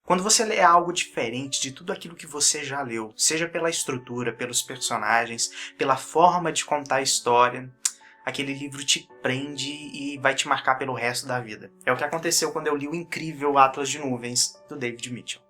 Quando você lê algo diferente de tudo aquilo que você já leu, seja pela estrutura, pelos personagens, pela forma de contar a história, aquele livro te prende e vai te marcar pelo resto da vida. É o que aconteceu quando eu li o incrível Atlas de Nuvens, do David Mitchell.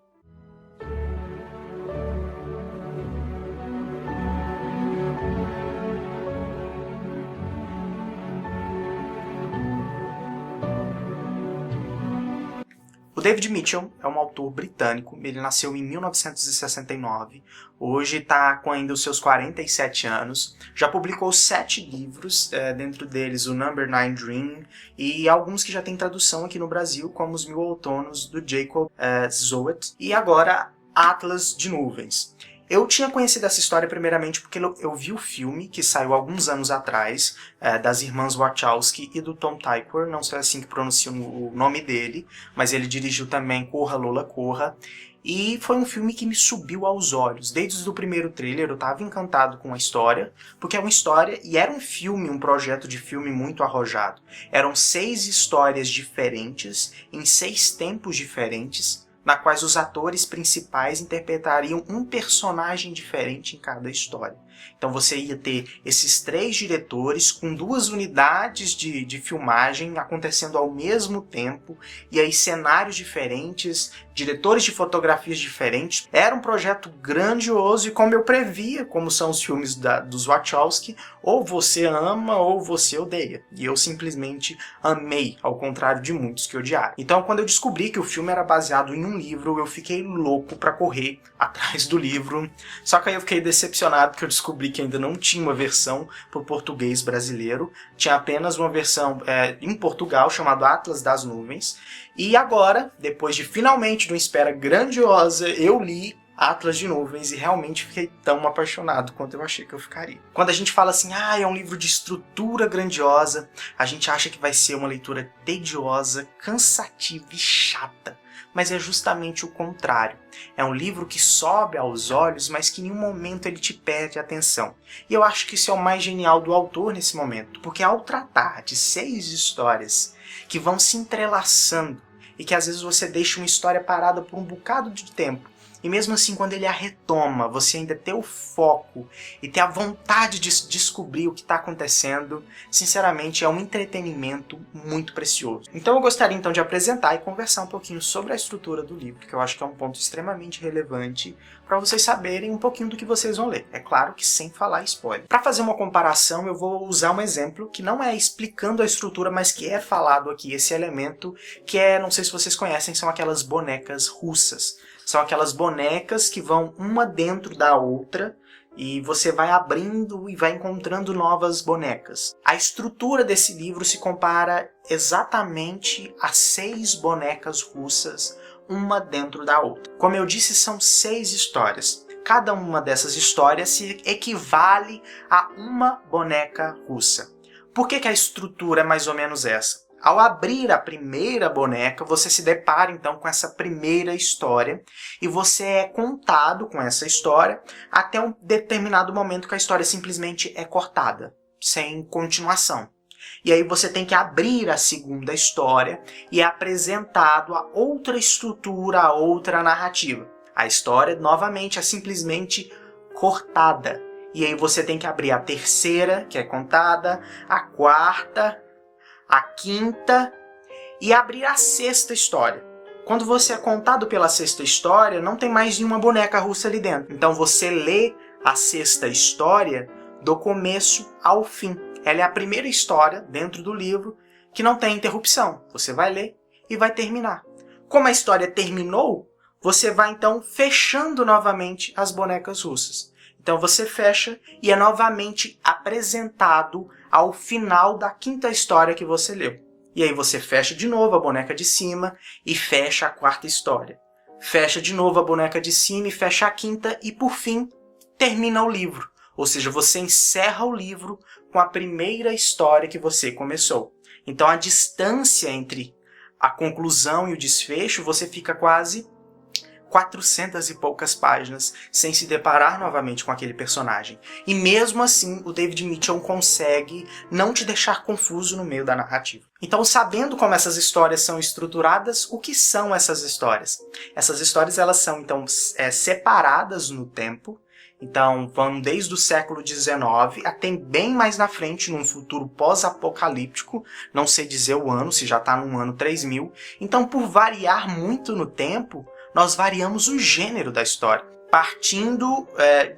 O David Mitchell é um autor britânico, ele nasceu em 1969, hoje está com ainda os seus 47 anos, já publicou 7 livros, dentro deles o Number 9 Dream, e alguns que já têm tradução aqui no Brasil, como Os Mil Outonos, do Jacob Zoet, e agora Atlas de Nuvens. Eu tinha conhecido essa história primeiramente porque eu vi o filme, que saiu alguns anos atrás, das irmãs Wachowski e do Tom Tykwer, não sei assim que pronuncia o nome dele, mas ele dirigiu também Corra, Lola, Corra, e foi um filme que me subiu aos olhos. Desde o primeiro trailer eu estava encantado com a história, porque é uma história, e era um filme, um projeto de filme muito arrojado. Eram 6 histórias diferentes, em 6 tempos diferentes, na quais os atores principais interpretariam um personagem diferente em cada história. Então você ia ter esses 3 diretores com 2 unidades de filmagem acontecendo ao mesmo tempo, e aí cenários diferentes, diretores de fotografias diferentes. Era um projeto grandioso e, como eu previa, como são os filmes dos Wachowski, ou você ama ou você odeia. E eu simplesmente amei, ao contrário de muitos que odiaram. Então, quando eu descobri que o filme era baseado em um livro, eu fiquei louco para correr atrás do livro. Só que aí eu fiquei decepcionado porque eu descobri que ainda não tinha uma versão para o português brasileiro. Tinha apenas uma versão em Portugal, chamada Atlas das Nuvens. E agora, depois de finalmente de uma espera grandiosa, eu li Atlas de Nuvens e realmente fiquei tão apaixonado quanto eu achei que eu ficaria. Quando a gente fala assim, é um livro de estrutura grandiosa, a gente acha que vai ser uma leitura tediosa, cansativa e chata. Mas é justamente o contrário. É um livro que sobe aos olhos, mas que em nenhum momento ele te perde a atenção. E eu acho que isso é o mais genial do autor nesse momento, porque ao tratar de 6 histórias que vão se entrelaçando, e que às vezes você deixa uma história parada por um bocado de tempo, e mesmo assim, quando ele a retoma, você ainda ter o foco e ter a vontade de descobrir o que está acontecendo, sinceramente é um entretenimento muito precioso. Então eu gostaria então de apresentar e conversar um pouquinho sobre a estrutura do livro, que eu acho que é um ponto extremamente relevante para vocês saberem um pouquinho do que vocês vão ler. É claro que sem falar spoiler. Para fazer uma comparação, eu vou usar um exemplo que não é explicando a estrutura, mas que é falado aqui, esse elemento que não sei se vocês conhecem, são aquelas bonecas russas. São aquelas bonecas que vão uma dentro da outra e você vai abrindo e vai encontrando novas bonecas. A estrutura desse livro se compara exatamente a 6 bonecas russas, uma dentro da outra. Como eu disse, são 6 histórias. Cada uma dessas histórias se equivale a uma boneca russa. Por que a estrutura é mais ou menos essa? Ao abrir a primeira boneca, você se depara então com essa primeira história e você é contado com essa história até um determinado momento que a história simplesmente é cortada, sem continuação. E aí você tem que abrir a segunda história e é apresentado a outra estrutura, a outra narrativa. A história, novamente, é simplesmente cortada. E aí você tem que abrir a terceira, que é contada, a quarta, a quinta e abrir a sexta história. Quando você é contado pela sexta história, não tem mais nenhuma boneca russa ali dentro. Então você lê a sexta história do começo ao fim. Ela é a primeira história dentro do livro que não tem interrupção. Você vai ler e vai terminar. Como a história terminou, você vai então fechando novamente as bonecas russas. Então você fecha e é novamente apresentado ao final da quinta história que você leu. E aí você fecha de novo a boneca de cima e fecha a quarta história. Fecha de novo a boneca de cima e fecha a quinta e, por fim, termina o livro. Ou seja, você encerra o livro com a primeira história que você começou. Então a distância entre a conclusão e o desfecho, você fica quase 400 e poucas páginas sem se deparar novamente com aquele personagem. E mesmo assim, o David Mitchell consegue não te deixar confuso no meio da narrativa. Então, sabendo como essas histórias são estruturadas, o que são essas histórias? Essas histórias elas são, então, separadas no tempo. Então, vão desde o século XIX até bem mais na frente, num futuro pós-apocalíptico. Não sei dizer o ano, se já está no ano 3000. Então, por variar muito no tempo, nós variamos o gênero da história, partindo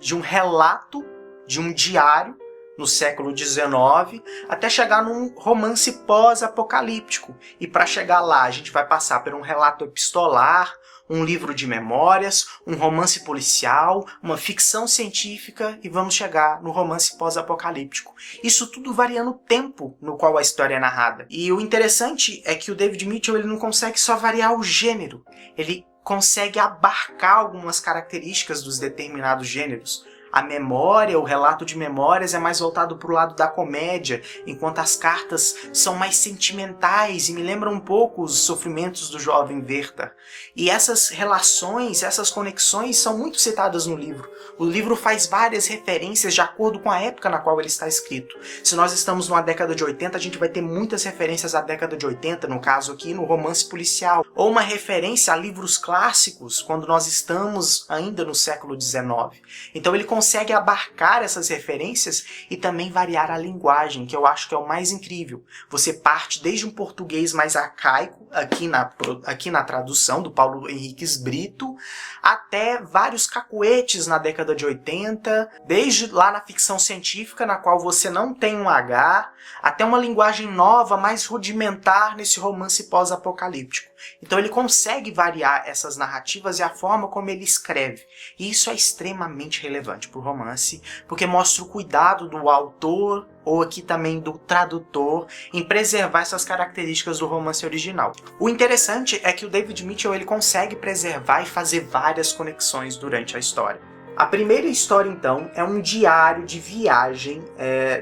de um relato, de um diário, no século XIX, até chegar num romance pós-apocalíptico. E para chegar lá, a gente vai passar por um relato epistolar, um livro de memórias, um romance policial, uma ficção científica e vamos chegar no romance pós-apocalíptico. Isso tudo variando o tempo no qual a história é narrada. E o interessante é que o David Mitchell ele não consegue só variar o gênero, ele consegue abarcar algumas características dos determinados gêneros. A memória, o relato de memórias é mais voltado para o lado da comédia, enquanto as cartas são mais sentimentais e me lembram um pouco os sofrimentos do jovem Werther. E essas relações, essas conexões são muito citadas no livro. O livro faz várias referências de acordo com a época na qual ele está escrito. Se nós estamos numa década de 80, a gente vai ter muitas referências à década de 80, no caso aqui no romance policial. Ou uma referência a livros clássicos, quando nós estamos ainda no século XIX. Então ele consegue abarcar essas referências e também variar a linguagem, que eu acho que é o mais incrível. Você parte desde um português mais arcaico, aqui na tradução do Paulo Henriques Brito, até vários cacuetes na década de 80, desde lá na ficção científica, na qual você não tem um H, até uma linguagem nova, mais rudimentar nesse romance pós-apocalíptico. Então ele consegue variar essas narrativas e a forma como ele escreve. E isso é extremamente relevante para o romance, porque mostra o cuidado do autor, ou aqui também do tradutor, em preservar essas características do romance original. O interessante é que o David Mitchell ele consegue preservar e fazer várias conexões durante a história. A primeira história, então, é um diário de viagem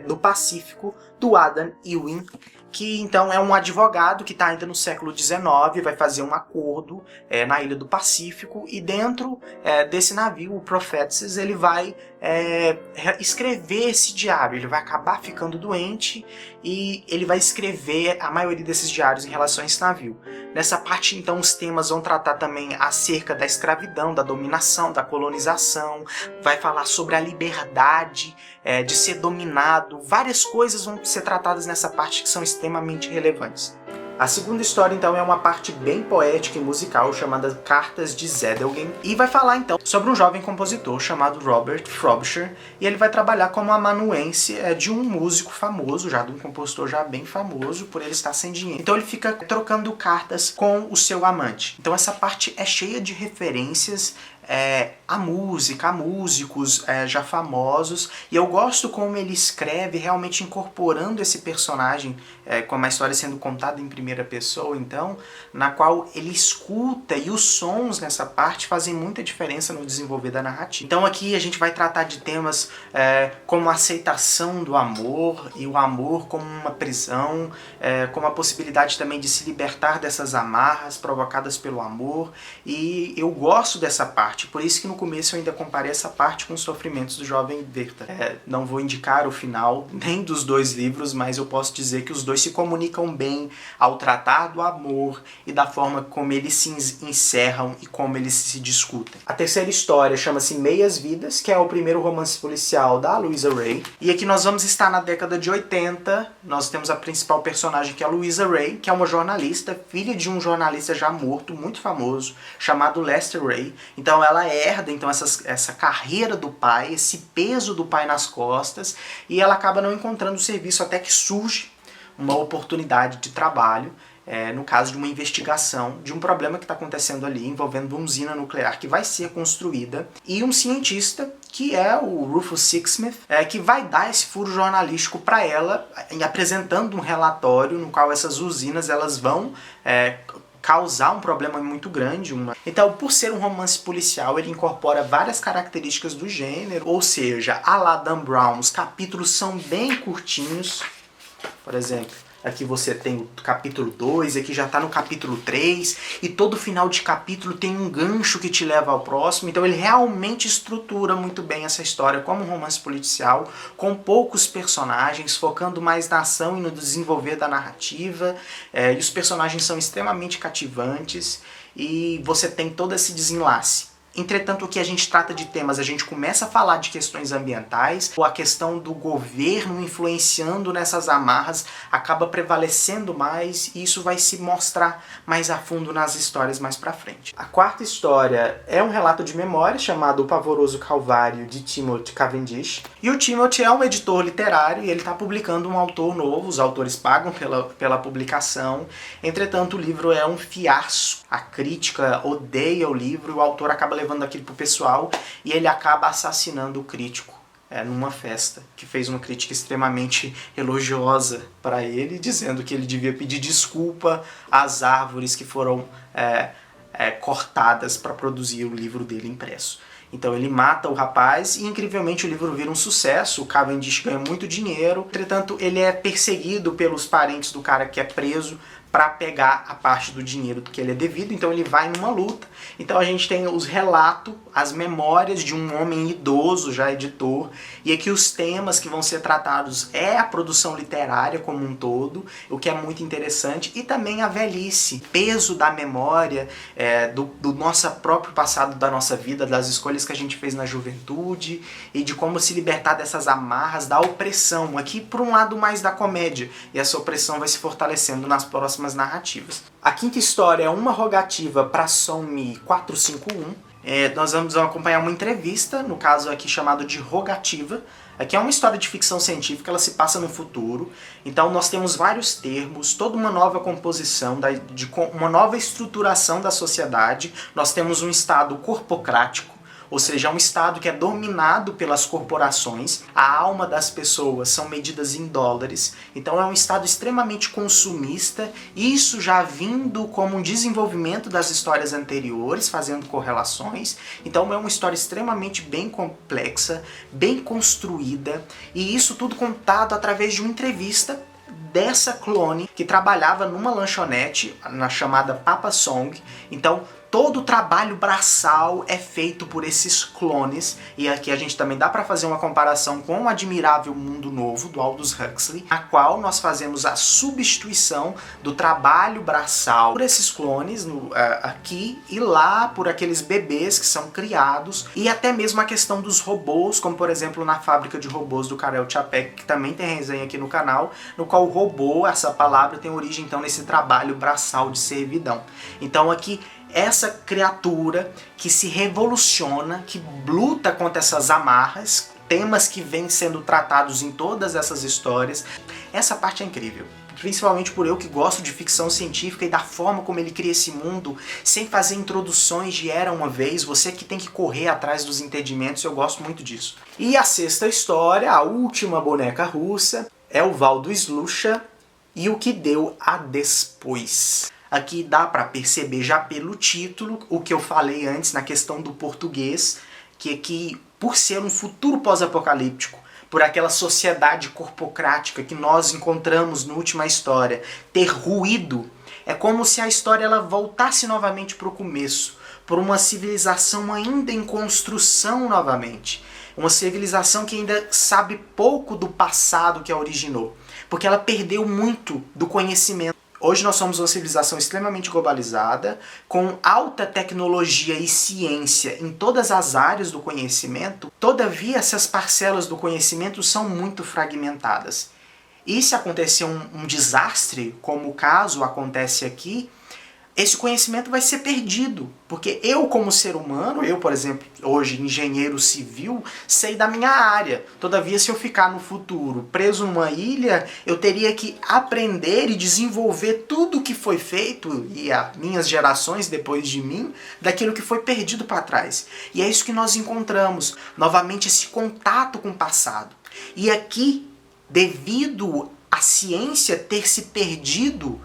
no Pacífico do Adam Ewing, que então é um advogado que está ainda no século XIX, vai fazer um acordo na ilha do Pacífico, e dentro desse navio, o Prophecies, ele vai escrever esse diário. Ele vai acabar ficando doente e ele vai escrever a maioria desses diários em relação a esse navio. Nessa parte, então, os temas vão tratar também acerca da escravidão, da dominação, da colonização, vai falar sobre a liberdade de ser dominado. Várias coisas vão ser tratadas nessa parte que são extremamente relevantes. A segunda história, então, é uma parte bem poética e musical, chamada Cartas de Zedelgem, e vai falar, então, sobre um jovem compositor chamado Robert Frobisher, e ele vai trabalhar como amanuense de um músico famoso, já de um compositor já bem famoso, por ele estar sem dinheiro. Então ele fica trocando cartas com o seu amante. Então essa parte é cheia de referências a música, a músicos já famosos, e eu gosto como ele escreve, realmente incorporando esse personagem, com a história sendo contada em primeira pessoa, então, na qual ele escuta, e os sons nessa parte fazem muita diferença no desenvolver da narrativa. Então aqui a gente vai tratar de temas como a aceitação do amor, e o amor como uma prisão, como a possibilidade também de se libertar dessas amarras provocadas pelo amor, e eu gosto dessa parte. Por isso que no começo eu ainda comparei essa parte com os sofrimentos do jovem Werther. Não vou indicar o final nem dos dois livros, mas eu posso dizer que os dois se comunicam bem ao tratar do amor e da forma como eles se encerram e como eles se discutem. A terceira história chama-se Meias Vidas, que é o primeiro romance policial da Louisa Ray. E aqui nós vamos estar na década de 80, nós temos a principal personagem que é a Louisa Ray, que é uma jornalista, filha de um jornalista já morto, muito famoso, chamado Lester Ray. Então ela herda então essa carreira do pai, esse peso do pai nas costas, e ela acaba não encontrando serviço até que surge uma oportunidade de trabalho, no caso de uma investigação de um problema que está acontecendo ali, envolvendo uma usina nuclear que vai ser construída, e um cientista, que é o Rufus Sixsmith, que vai dar esse furo jornalístico para ela, apresentando um relatório no qual essas usinas elas vão causar um problema muito grande. Então, por ser um romance policial, ele incorpora várias características do gênero, ou seja, a la Dan Brown, os capítulos são bem curtinhos. Por exemplo, aqui você tem o capítulo 2, aqui já está no capítulo 3, e todo final de capítulo tem um gancho que te leva ao próximo, então ele realmente estrutura muito bem essa história como um romance policial, com poucos personagens, focando mais na ação e no desenvolver da narrativa, e os personagens são extremamente cativantes, e você tem todo esse desenlace. Entretanto, o que a gente trata de temas, a gente começa a falar de questões ambientais, ou a questão do governo influenciando nessas amarras acaba prevalecendo mais, e isso vai se mostrar mais a fundo nas histórias mais pra frente. A quarta história é um relato de memória chamado O Pavoroso Calvário, de Timothy Cavendish. E o Timothy é um editor literário e ele está publicando um autor novo, os autores pagam pela publicação. Entretanto, o livro é um fiasco. A crítica odeia o livro e o autor acaba levando aquilo pro pessoal e ele acaba assassinando o crítico numa festa, que fez uma crítica extremamente elogiosa para ele, dizendo que ele devia pedir desculpa às árvores que foram cortadas para produzir o livro dele impresso. Então ele mata o rapaz e incrivelmente o livro vira um sucesso, o Cavendish ganha muito dinheiro, entretanto ele é perseguido pelos parentes do cara que é preso para pegar a parte do dinheiro que ele é devido, então ele vai numa luta. Então a gente tem os relatos, as memórias de um homem idoso, já editor, e aqui os temas que vão ser tratados é a produção literária como um todo, o que é muito interessante, e também a velhice, peso da memória, do nosso próprio passado, da nossa vida, das escolhas que a gente fez na juventude, e de como se libertar dessas amarras, da opressão, aqui por um lado mais da comédia, e essa opressão vai se fortalecendo nas próximas narrativas. A quinta história é uma rogativa para Some 451. Nós vamos acompanhar uma entrevista, no caso aqui chamado de Rogativa. Aqui é uma história de ficção científica, ela se passa no futuro. Então nós temos vários termos, toda uma nova composição, uma nova estruturação da sociedade. Nós temos um estado corpocrático, ou seja, é um estado que é dominado pelas corporações, a alma das pessoas são medidas em dólares, então é um estado extremamente consumista, isso já vindo como um desenvolvimento das histórias anteriores, fazendo correlações, então é uma história extremamente bem complexa, bem construída, e isso tudo contado através de uma entrevista dessa clone que trabalhava numa lanchonete na chamada Papa Song. Então todo o trabalho braçal é feito por esses clones, e aqui a gente também dá para fazer uma comparação com o Admirável Mundo Novo, do Aldous Huxley, a qual nós fazemos a substituição do trabalho braçal por esses clones aqui e lá, por aqueles bebês que são criados, e até mesmo a questão dos robôs, como por exemplo na Fábrica de Robôs do Karel Čapek, que também tem resenha aqui no canal, no qual o robô, essa palavra, tem origem então nesse trabalho braçal de servidão. Então aqui essa criatura que se revoluciona, que luta contra essas amarras, temas que vêm sendo tratados em todas essas histórias. Essa parte é incrível, principalmente por eu que gosto de ficção científica e da forma como ele cria esse mundo, sem fazer introduções de era uma vez, você que tem que correr atrás dos entendimentos, eu gosto muito disso. E a sexta história, a última boneca russa, é o Val do Slucha e o que deu a depois. Aqui dá para perceber já pelo título o que eu falei antes na questão do português, que aqui, por ser um futuro pós-apocalíptico, por aquela sociedade corpocrática que nós encontramos na última história, ter ruído, é como se a história ela voltasse novamente para o começo, por uma civilização ainda em construção novamente. Uma civilização que ainda sabe pouco do passado que a originou, porque ela perdeu muito do conhecimento. Hoje nós somos uma civilização extremamente globalizada, com alta tecnologia e ciência em todas as áreas do conhecimento, todavia essas parcelas do conhecimento são muito fragmentadas. E se acontecer um desastre, como o caso acontece aqui, esse conhecimento vai ser perdido, porque eu como ser humano, eu por exemplo, hoje engenheiro civil, sei da minha área. Todavia, se eu ficar no futuro preso numa ilha, eu teria que aprender e desenvolver tudo o que foi feito, e as minhas gerações depois de mim, daquilo que foi perdido para trás. E é isso que nós encontramos, novamente esse contato com o passado. E aqui, devido à ciência ter se perdido,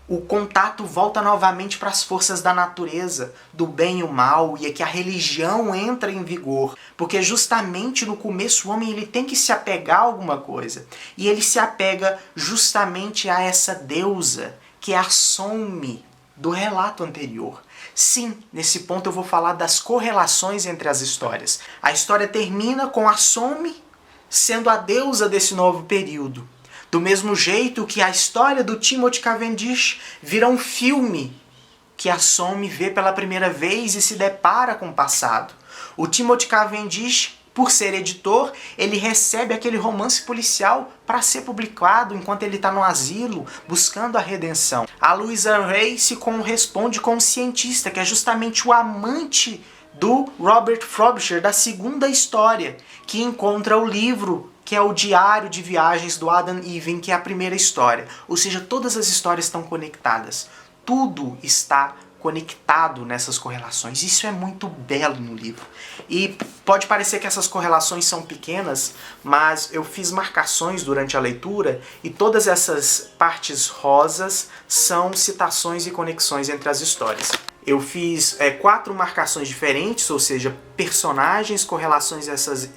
o contato volta novamente para as forças da natureza, do bem e o mal, e é que a religião entra em vigor. Porque justamente no começo o homem ele tem que se apegar a alguma coisa. E ele se apega justamente a essa deusa, que é a Some do relato anterior. Sim, nesse ponto eu vou falar das correlações entre as histórias. A história termina com a Some sendo a deusa desse novo período. Do mesmo jeito que a história do Timothy Cavendish vira um filme que a Some vê pela primeira vez e se depara com o passado. O Timothy Cavendish, por ser editor, ele recebe aquele romance policial para ser publicado enquanto ele está no asilo, buscando a redenção. A Louisa Hay se corresponde com um cientista, que é justamente o amante do Robert Frobisher, da segunda história, que encontra o livro que é o diário de viagens do Adam Even, que é a primeira história. Ou seja, todas as histórias estão conectadas. Tudo está conectado nessas correlações. Isso é muito belo no livro. E pode parecer que essas correlações são pequenas, mas eu fiz marcações durante a leitura e todas essas partes rosas são citações e conexões entre as histórias. Eu fiz 4 marcações diferentes, ou seja, personagens, correlações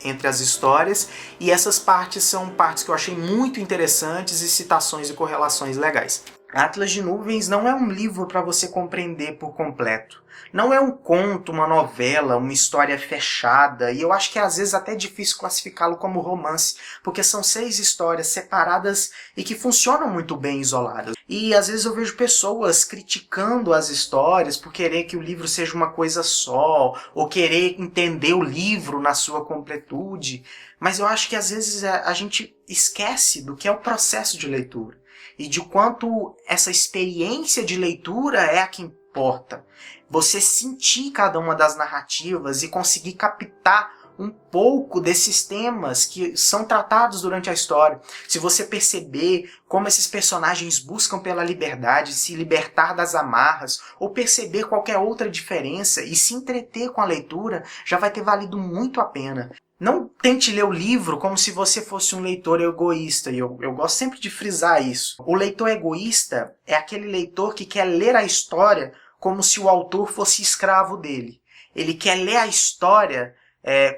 entre as histórias, e essas partes são partes que eu achei muito interessantes e citações e correlações legais. Atlas de Nuvens não é um livro para você compreender por completo. Não é um conto, uma novela, uma história fechada, e eu acho que às vezes até é difícil classificá-lo como romance, porque são 6 histórias separadas e que funcionam muito bem isoladas. E às vezes eu vejo pessoas criticando as histórias por querer que o livro seja uma coisa só, ou querer entender o livro na sua completude, mas eu acho que às vezes a gente esquece do que é o processo de leitura, e de quanto essa experiência de leitura é a que importa. Você sentir cada uma das narrativas e conseguir captar um pouco desses temas que são tratados durante a história. Se você perceber como esses personagens buscam pela liberdade, se libertar das amarras, ou perceber qualquer outra diferença e se entreter com a leitura, já vai ter valido muito a pena. Não tente ler o livro como se você fosse um leitor egoísta, e eu gosto sempre de frisar isso. O leitor egoísta é aquele leitor que quer ler a história como se o autor fosse escravo dele. Ele quer ler a história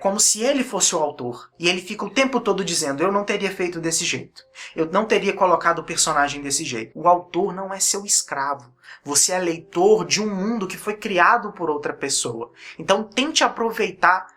como se ele fosse o autor. E ele fica o tempo todo dizendo, eu não teria feito desse jeito. Eu não teria colocado o personagem desse jeito. O autor não é seu escravo. Você é leitor de um mundo que foi criado por outra pessoa. Então tente aproveitar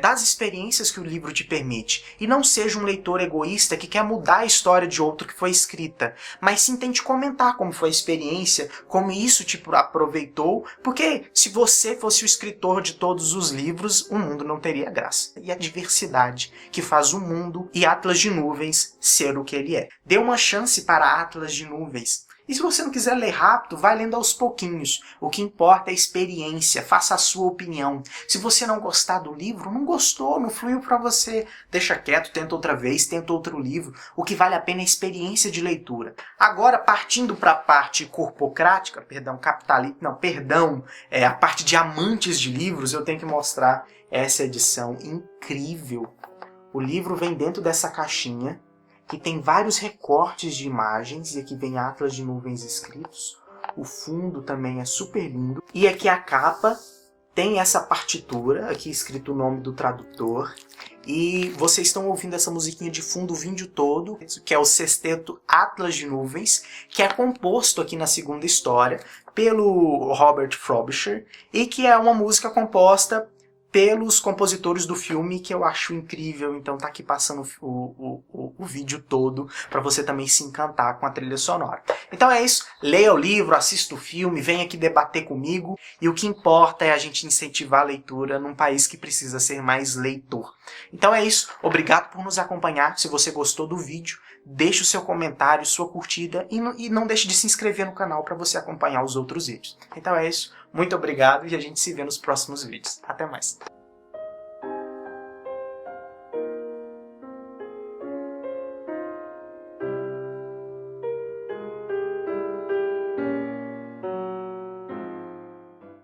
das experiências que o livro te permite. E não seja um leitor egoísta que quer mudar a história de outro que foi escrita. Mas sim tente comentar como foi a experiência, como isso te aproveitou. Porque se você fosse o escritor de todos os livros, o mundo não teria graça. E a diversidade que faz o mundo e Atlas de Nuvens ser o que ele é. Dê uma chance para Atlas de Nuvens. E se você não quiser ler rápido, vai lendo aos pouquinhos. O que importa é a experiência, faça a sua opinião. Se você não gostar do livro, não gostou, não fluiu para você. Deixa quieto, tenta outra vez, tenta outro livro. O que vale a pena é a experiência de leitura. Agora, partindo para a parte corpocrática, a parte de amantes de livros, eu tenho que mostrar essa edição incrível. O livro vem dentro dessa caixinha, que tem vários recortes de imagens, e aqui vem Atlas de Nuvens escritos. O fundo também é super lindo. E aqui a capa tem essa partitura, aqui escrito o nome do tradutor. E vocês estão ouvindo essa musiquinha de fundo o vídeo todo, que é o sexteto Atlas de Nuvens, que é composto aqui na segunda história pelo Robert Frobisher, e que é uma música composta pelos compositores do filme, que eu acho incrível. Então tá aqui passando o vídeo todo para você também se encantar com a trilha sonora. Então é isso, leia o livro, assista o filme, venha aqui debater comigo, e o que importa é a gente incentivar a leitura num país que precisa ser mais leitor. Então é isso, obrigado por nos acompanhar. Se você gostou do vídeo, deixe o seu comentário, sua curtida, e não deixe de se inscrever no canal para você acompanhar os outros vídeos. Então é isso, muito obrigado e a gente se vê nos próximos vídeos. Até mais!